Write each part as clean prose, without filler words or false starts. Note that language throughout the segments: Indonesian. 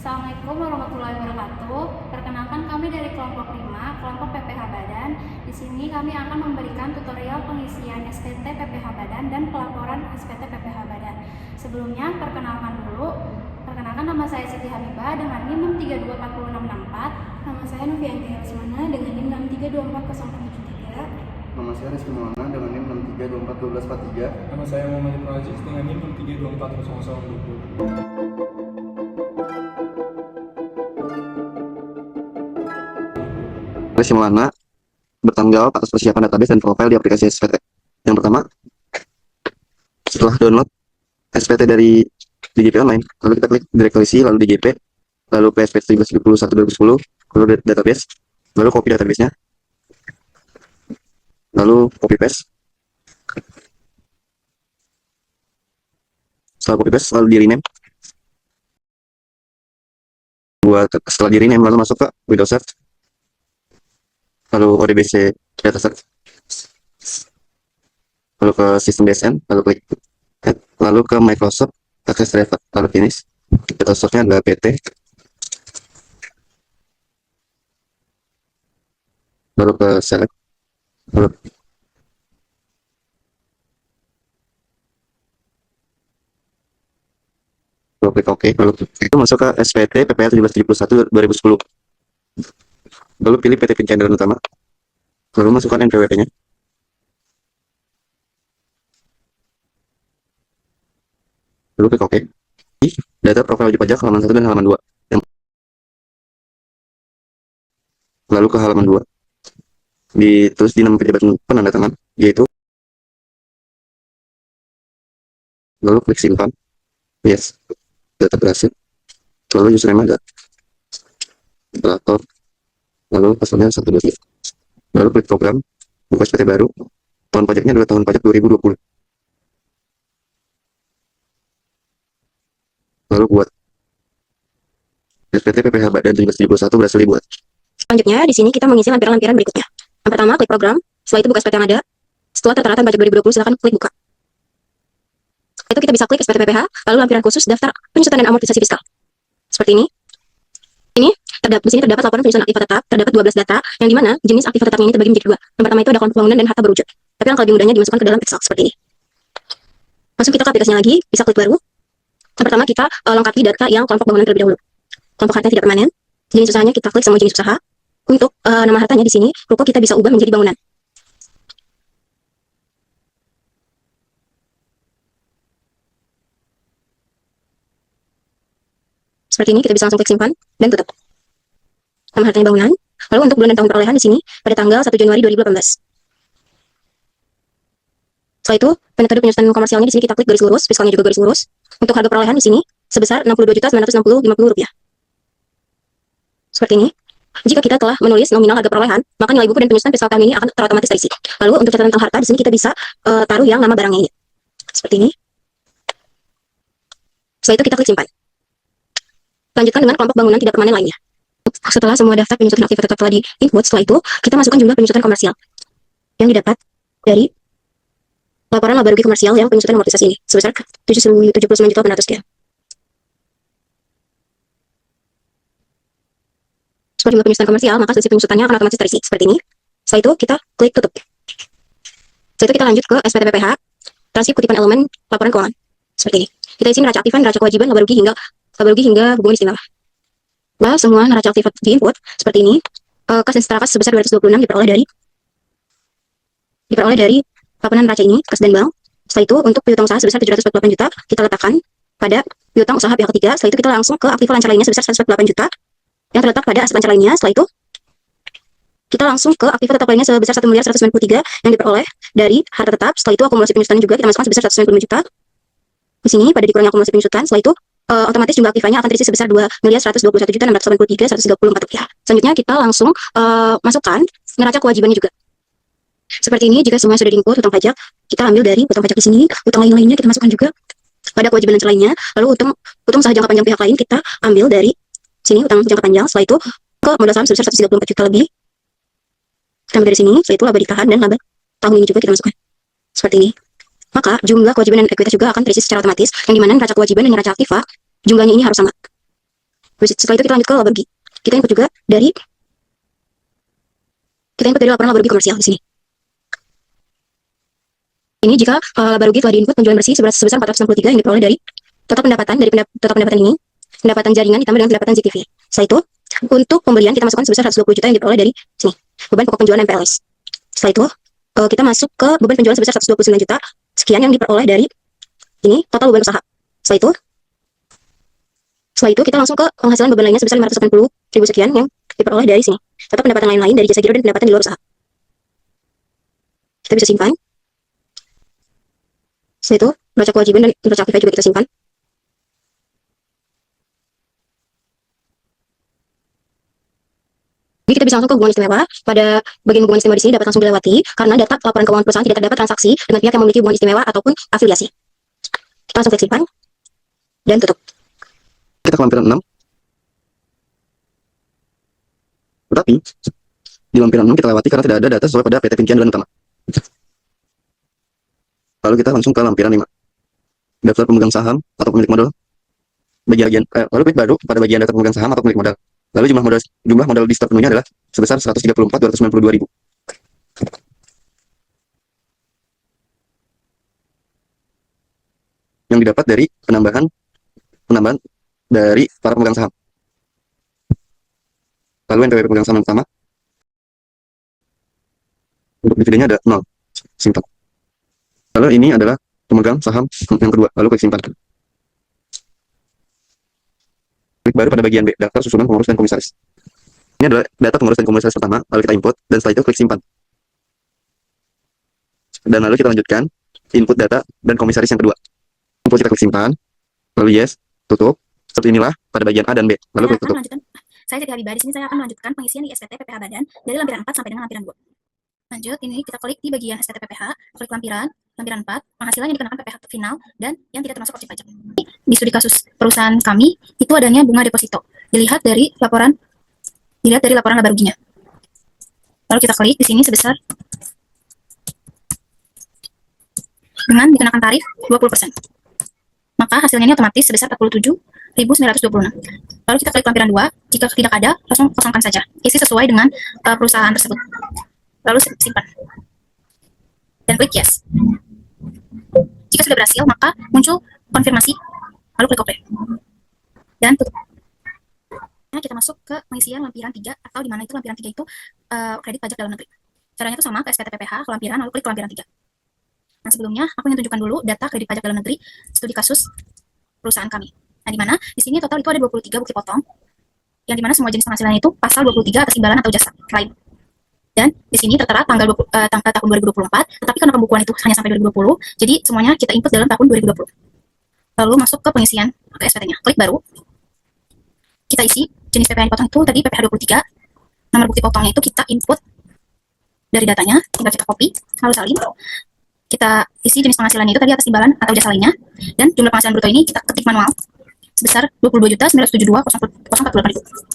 Assalamualaikum warahmatullahi wabarakatuh. Perkenalkan kami dari kelompok 5, kelompok PPH Badan. Di sini kami akan memberikan tutorial pengisian SPT PPH Badan dan pelaporan SPT PPH Badan. Sebelumnya, perkenalkan nama saya Siti Habibah dengan NIM 6324064. Nama saya Novianti Elsmana dengan NIM 6324073. Nama saya Rizky Maulana dengan NIM 6324123. Nama saya Muhammad Ibnu Aziz dengan NIM 632400020. Rizky Maulana bertanggung jawab atas persiapan database dan profil di aplikasi SPT. Yang pertama, setelah download SPT dari DJP Online, lalu kita klik direktory lalu DJP, lalu PSP 1771-2010, lalu database, lalu copy database-nya, lalu copy paste. Setelah copy paste, lalu di rename. Setelah di rename, lalu masuk ke Windows Search, lalu ODBC dataset, lalu ke sistem DSN, lalu klik add, lalu ke Microsoft Access Driver, lalu finish. Data source-nya adalah PT, lalu ke select, lalu klik OK, lalu itu masuk ke SPT PPH 1771-2010. Lalu pilih PT Pencairan Utama, lalu masukkan NPWP-nya, lalu klik OK. Data profil wajib pajak halaman 1 dan halaman 2. Lalu ke halaman 2, terus di nama pejabat penanda tangan, yaitu, lalu klik simpan, yes, data berhasil, lalu username ada, operator, lalu passwordnya 123, lalu klik program, buka SPT baru, tahun pajaknya adalah tahun pajak 2020, lalu buat SPT PPH Badan 1771 berhasil dibuat. Selanjutnya, di sini kita mengisi lampiran-lampiran berikutnya. Yang pertama, klik program. Setelah itu buka SPT yang ada. Setelah tertera pajak 2020, silakan klik buka. Setelah itu kita bisa klik SPT PPH, lalu lampiran khusus daftar penyusutan dan amortisasi fiskal. Seperti ini. Di sini terdapat laporan penyusunan aktiva tetap, terdapat 12 data, yang dimana jenis aktiva tetapnya ini terbagi menjadi dua. Yang pertama itu ada kelompok bangunan dan harta berwujud. Tapi yang lebih mudahnya dimasukkan ke dalam Excel seperti ini. Masuk kita ke aplikasinya lagi, bisa klik baru. Yang pertama kita lengkapi data yang kelompok bangunan terlebih dahulu. Kelompok harta tidak permanen, jenis usahanya kita klik semua jenis usaha. Untuk nama hartanya di sini, ruko kita bisa ubah menjadi bangunan. Seperti ini, kita bisa langsung klik simpan dan tutup. Nama hartanya bangunan. Lalu untuk bulan dan tahun perolehan di sini pada tanggal 1 Januari 2018. Setelah itu, metode penyusutan komersialnya di sini kita klik garis lurus, fiskalnya juga garis lurus. Untuk harga perolehan di sini sebesar Rp62.960.50. Seperti ini. Jika kita telah menulis nominal harga perolehan, maka nilai buku dan penyusutan fiskal tahun ini akan terotomatis terisi. Lalu untuk catatan tentang harta di sini kita bisa taruh yang nama barangnya ini. Seperti ini. Setelah itu kita klik simpan. Lanjutkan dengan kelompok bangunan tidak permanen lainnya. Setelah semua daftar penyusutan aktiva tetap telah di-input, setelah itu kita masukkan jumlah penyusutan komersial yang didapat dari laporan laba rugi komersial yang penyusutan amortisasi ini sebesar Rp79.800. Setelah jumlah penyusutan komersial, maka selisih penyusutannya akan otomatis terisi seperti ini. Setelah itu kita klik tutup. Setelah itu kita lanjut ke SPT PPH, transkrip kutipan elemen laporan keuangan seperti ini. Kita isi neraca aktifan, neraca kewajiban, laba rugi hingga hubungan istimewa. Nah, semua neraca aktif di input seperti ini. Kas dan setara kas sebesar 226 diperoleh dari papanan neraca ini, kas dan bank. Setelah itu untuk piutang usaha sebesar 748 juta kita letakkan pada piutang usaha pihak ketiga. Setelah itu kita langsung ke aktiva lancar lainnya sebesar 148 juta yang terletak pada aset lancar lainnya. Setelah itu kita langsung ke aktiva tetap lainnya sebesar 1.193 yang diperoleh dari harta tetap. Setelah itu akumulasi penyusutannya juga kita masukkan sebesar 195 juta. Di sini pada dikurangi akumulasi penyusutan. Setelah itu otomatis jumlah aktifanya akan terisi sebesar Rp2.121.683.134. Selanjutnya kita langsung masukkan neraca kewajibannya juga. Seperti ini, jika semua sudah diinput utang pajak, kita ambil dari utang pajak di sini, utang lain-lainnya kita masukkan juga pada kewajiban lancar lainnya. Lalu utang usaha jangka panjang pihak lain kita ambil dari sini, utang jangka panjang. Setelah itu ke modal saham sebesar 134 juta lebih. Kita ambil dari sini, setelah itu laba ditahan dan laba tahun ini juga kita masukkan. Seperti ini. Maka jumlah kewajiban dan ekuitas juga akan terisi secara otomatis, yang dimana neraca kewajiban dan neraca aktiva jumlahnya ini harus sama. Setelah itu kita lanjut ke laba rugi. Kita input juga dari laporan laba rugi komersial di sini. Ini jika laba rugi telah diinput penjualan bersih sebesar 463 yang diperoleh dari total pendapatan ini, pendapatan jaringan ditambah dengan pendapatan ZTV. Setelah itu, untuk pembelian kita masukkan sebesar 120 juta yang diperoleh dari sini, beban pokok penjualan MPLS. Setelah itu, kita masuk ke beban penjualan sebesar 129 juta sekian yang diperoleh dari ini total beban usaha. Setelah itu kita langsung ke penghasilan beban lainnya sebesar 580.000 sekian yang diperoleh dari sini. Total pendapatan lain-lain dari jasa giro dan pendapatan di luar usaha. Kita bisa simpan. Setelah itu, neraca kewajiban dan neraca aktifnya juga kita simpan. Jadi kita bisa langsung ke hubungan istimewa. Pada bagian hubungan istimewa di sini dapat langsung dilewati karena data laporan keuangan perusahaan tidak terdapat transaksi dengan pihak yang memiliki hubungan istimewa ataupun afiliasi. Kita langsung klik simpan dan tutup. Kita ke lampiran 6. Tetapi di lampiran 6 kita lewati karena tidak ada data sesuai pada PT Pincian bulan utama. Lalu kita langsung ke lampiran 5. Daftar pemegang saham atau pemilik modal. Lalu klik baru pada bagian daftar pemegang saham atau pemilik modal. Lalu jumlah modal di stok penuhnya adalah sebesar 134.292.000. Yang didapat dari penambahan dari para pemegang saham. Lalu NPWP pemegang saham yang pertama. Untuk dividennya ada 0. Simpan. Lalu ini adalah pemegang saham yang kedua. Lalu klik simpan. Klik baru pada bagian B, daftar susunan pengurus dan komisaris. Ini adalah data pengurus dan komisaris pertama, lalu kita input, dan setelah itu klik simpan. Dan lalu kita lanjutkan, input data dan komisaris yang kedua. Input kita klik simpan, lalu yes, tutup. Seperti inilah pada bagian A dan B, lalu klik tutup. Saya Siti Habibah, di sini saya akan melanjutkan pengisian di SPT PPH Badan dari lampiran 4 sampai dengan lampiran 2. Lanjut, ini kita klik di bagian SPT PPH, klik lampiran 4, penghasilan yang dikenakan PPH final, dan yang tidak termasuk objek pajak. Di studi kasus perusahaan kami, itu adanya bunga deposito. Dilihat dari laporan laba ruginya. Lalu kita klik di sini sebesar dengan dikenakan tarif 20%. Maka hasilnya ini otomatis sebesar 47.926. Lalu kita klik lampiran 2, jika tidak ada, langsung kosongkan saja. Isi sesuai dengan perusahaan tersebut. Lalu simpan. Dan klik yes. Jika sudah berhasil, maka muncul konfirmasi, lalu klik OK. Dan tutup. Nah, kita masuk ke pengisian lampiran 3, atau di mana itu lampiran 3 itu kredit pajak dalam negeri. Caranya itu sama ke SPT PPH, ke lampiran, lalu klik ke lampiran 3. Nah, sebelumnya aku ingin tunjukkan dulu data kredit pajak dalam negeri studi kasus perusahaan kami. Nah, di mana di sini total itu ada 23 bukti potong, yang di mana semua jenis penghasilan itu pasal 23 atas imbalan atau jasa lain. Dan di sini tertera tanggal tahun 2024, tetapi karena pembukuan itu hanya sampai 2020, jadi semuanya kita input dalam tahun 2020. Lalu masuk ke pengisian atau SPT-nya. Klik baru. Kita isi jenis PPh yang dipotong itu tadi PPh 23. Nomor bukti potongnya itu kita input dari datanya, tinggal kita copy, lalu salin. Kita isi jenis penghasilan itu tadi atas imbalan atau jasa lainnya, dan jumlah penghasilan bruto ini kita ketik manual sebesar 22.972.048.000.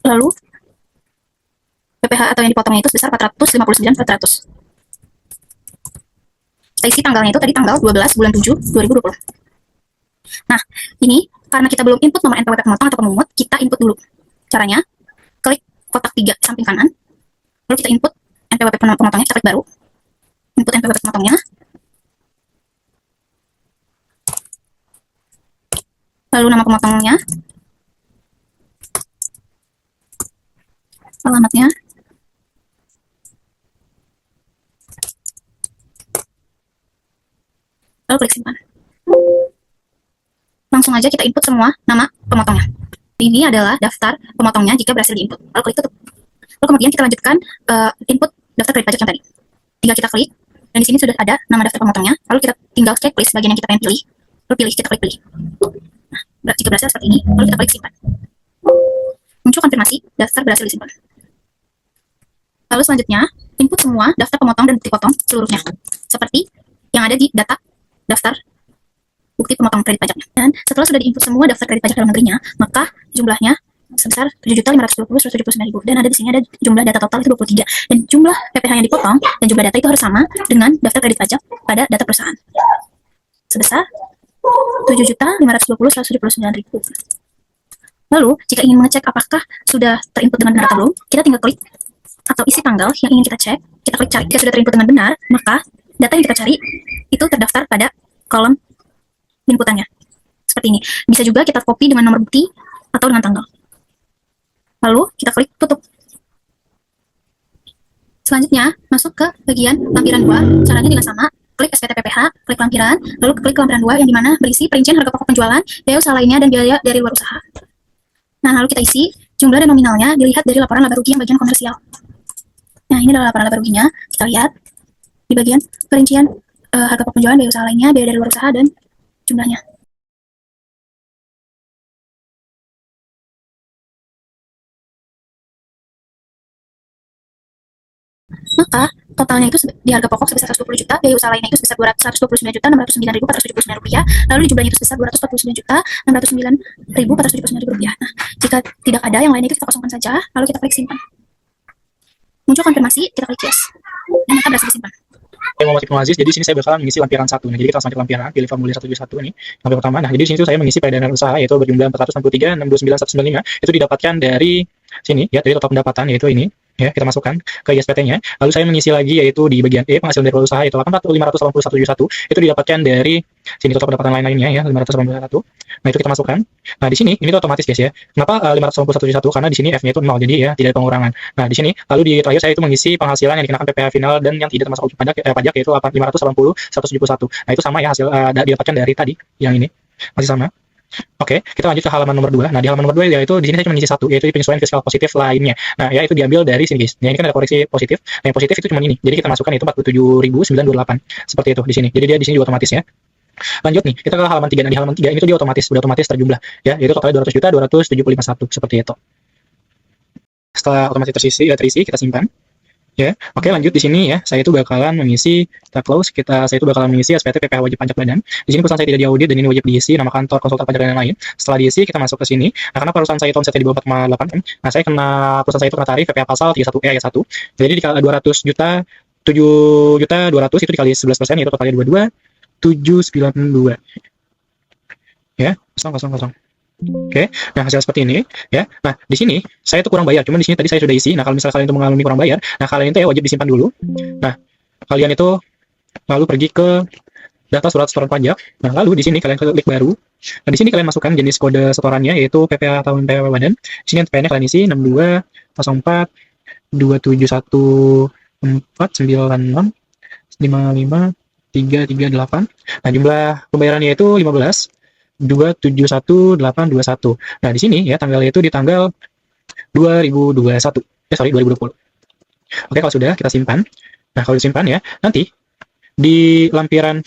Lalu PPh atau yang dipotongnya itu sebesar 459.400. Kita isi tanggalnya itu tadi tanggal 12 bulan 7 2020. Nah, ini karena kita belum input nomor NPWP pemotong atau pemungut, kita input dulu. Caranya, klik kotak 3 samping kanan, lalu kita input NPWP pemotongnya, kita klik baru, input NPWP pemotongnya, lalu nama pemotongnya, alamatnya, lalu klik simpan. Langsung aja kita input semua nama pemotongnya. Ini adalah daftar pemotongnya jika berhasil diinput. Lalu klik tutup. Lalu kemudian kita lanjutkan input daftar kredit pajak yang tadi. Tinggal kita klik, dan di sini sudah ada nama daftar pemotongnya. Lalu kita tinggal checklist bagian yang kita pengen pilih. Lalu pilih, kita klik pilih. Nah, jika berhasil seperti ini, lalu kita klik simpan. Muncul konfirmasi daftar berhasil disimpan. Lalu selanjutnya, input semua daftar pemotong dan bukti potong seluruhnya, seperti yang ada di data daftar bukti pemotong kredit pajaknya. Dan setelah sudah diinput semua daftar kredit pajak dalam negerinya, maka jumlahnya sebesar 7.520.179.000. Dan ada di sini ada jumlah data total itu 23. Dan jumlah PPh yang dipotong dan jumlah data itu harus sama dengan daftar kredit pajak pada data perusahaan. Sebesar 7.520.179.000. Lalu, jika ingin mengecek apakah sudah terinput dengan benar atau belum, kita tinggal klik atau isi tanggal yang ingin kita cek, kita klik cari. Jika sudah terinput dengan benar, maka data yang kita cari itu terdaftar pada kolom inputannya. Seperti ini. Bisa juga kita copy dengan nomor bukti atau dengan tanggal. Lalu, kita klik tutup. Selanjutnya, masuk ke bagian lampiran 2. Caranya juga sama. Klik SPT PPH, klik lampiran, lalu klik lampiran 2 yang dimana berisi perincian harga pokok penjualan, biaya usaha lainnya, dan biaya dari luar usaha. Nah, lalu kita isi, jumlah dan nominalnya dilihat dari laporan laba rugi yang bagian komersial. Nah, ini adalah laporan laba ruginya. Kita lihat di bagian perincian harga pokok penjualan, biaya usaha lainnya, biaya dari luar usaha, dan jumlahnya. Maka totalnya itu di harga pokok sebesar 120 juta, biaya usaha lainnya itu sebesar 129.609.479 rupiah, lalu di jumlahnya itu sebesar 249.609.479 rupiah. Nah, jika tidak ada yang lainnya itu kita kosongkan saja, lalu kita klik simpan. Muncul konfirmasi, kita klik yes, dan maka berhasil disimpan. Saya Muhammad Ibnu Aziz, jadi sini saya bakalan mengisi lampiran 1. Nah, jadi kita langsung lanjut lampiran, pilih formulir 171 nih, lampiran pertama. Nah, jadi di sini tuh saya mengisi pada dana usaha yaitu berjumlah 463.629.195, itu didapatkan dari sini ya, dari total pendapatan yaitu ini. Ya, kita masukkan ke ISPT-nya. Lalu saya mengisi lagi yaitu di bagian E, penghasilan dari usaha yaitu 8458171, itu didapatkan dari sini total pendapatan lain-lainnya ya, 581. Nah, itu kita masukkan. Nah, di sini ini tuh otomatis guys ya. Kenapa 58171? Karena di sini F-nya itu 0, jadi ya tidak ada pengurangan. Nah, di sini lalu di terakhir saya itu mengisi penghasilan yang dikenakan PPh final dan yang tidak termasuk pajak yaitu 580.171. Nah, itu sama ya hasil didapatkan dari tadi yang ini. Masih sama. Oke, kita lanjut ke halaman nomor 2. Nah, di halaman nomor 2 yaitu di sini saya cuma mengisi satu, yaitu penyesuaian fiskal positif lainnya. Nah, ya itu diambil dari sini guys. Nah, ini kan ada koreksi positif. Nah, yang positif itu cuma ini. Jadi kita masukkan itu 47.928. Seperti itu di sini. Jadi dia di sini juga otomatis ya. Lanjut nih, kita ke halaman 3. Nah, di halaman 3 ini tuh dia sudah otomatis terjumlah ya, yaitu totalnya 200.275.1 seperti itu. Setelah otomatis terisi, kita simpan. Ya, oke lanjut di sini ya. Saya itu bakalan mengisi kita close, saya itu bakalan mengisi SPT PPh wajib pajak badan. Di sini perusahaan saya tidak diaudit dan ini wajib diisi nama kantor, konsultan pajak dan lain-lain. Setelah diisi kita masuk ke sini. Nah, karena perusahaan saya itu omsetnya di bawah 4,8 M. Nah, perusahaan saya itu kena tarif PPh pasal 31E ayat 1. Jadi di 200 juta 7.200 itu dikali 11% yaitu totalnya 22.792. Ya, kosong. Oke, nah hasil seperti ini ya. Nah, di sini saya tuh kurang bayar, cuman di sini tadi saya sudah isi. Nah, kalau misalnya kalian itu mengalami kurang bayar, nah kalian itu ya wajib disimpan dulu. Nah, kalian itu lalu pergi ke data surat setoran pajak. Nah, lalu di sini kalian klik baru. Nah, di sini kalian masukkan jenis kode setorannya yaitu PPh tahun PPh badan. Di sini NPN-nya kalian isi 6204 27149 55338. Nah, jumlah pembayarannya itu 15.271.821. Nah, di sini ya tanggalnya itu di tanggal 2021. 2020. Oke, kalau sudah kita simpan. Nah, kalau disimpan ya, nanti di lampiran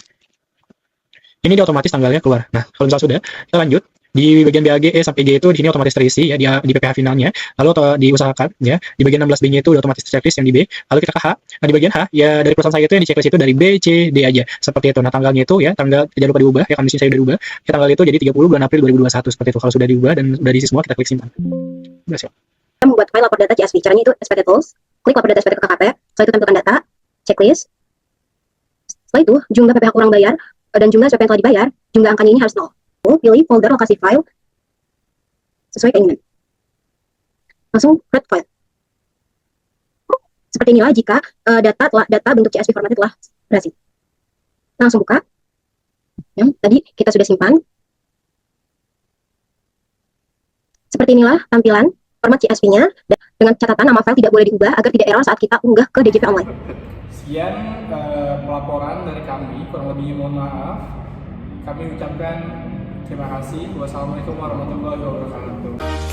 ini dia otomatis tanggalnya keluar. Nah, kalau misalnya sudah, kita lanjut di bagian BAG E sampai G itu di sini otomatis terisi ya di PPh finalnya. Lalu diusahakan ya di bagian 16B-nya itu udah otomatis checklist yang di B. Lalu kita ke H. Nah, di bagian H ya dari perusahaan saya itu yang di checklist itu dari B, C, D aja. Seperti itu. Nah, tanggalnya itu ya tanggal tidak lupa diubah ya, kan di sini saya udah ubah. Ya, tanggal itu jadi 30 bulan April 2021 seperti itu. Kalau sudah diubah dan sudah diisi semua kita klik simpan. Berhasil. Kita membuat file lapor data CSV. Caranya itu SPT Tools, klik lapor data SPT ke KKP, setelah itu tampilkan data, checklist. Setelah itu jumlah PPh kurang bayar dan jumlah SPP yang telah dibayar, jumlah angkanya ini harus 0. Pilih folder lokasi file sesuai keinginan. Langsung create file. Seperti inilah jika data bentuk CSV formatnya telah berhasil. Langsung buka. Yang tadi kita sudah simpan. Seperti inilah tampilan format CSV-nya dengan catatan nama file tidak boleh diubah agar tidak error saat kita unggah ke DJP online. Sekian pelaporan dari kami, kurang lebih mohon maaf. Kami ucapkan terima kasih. Wassalamualaikum warahmatullahi wabarakatuh.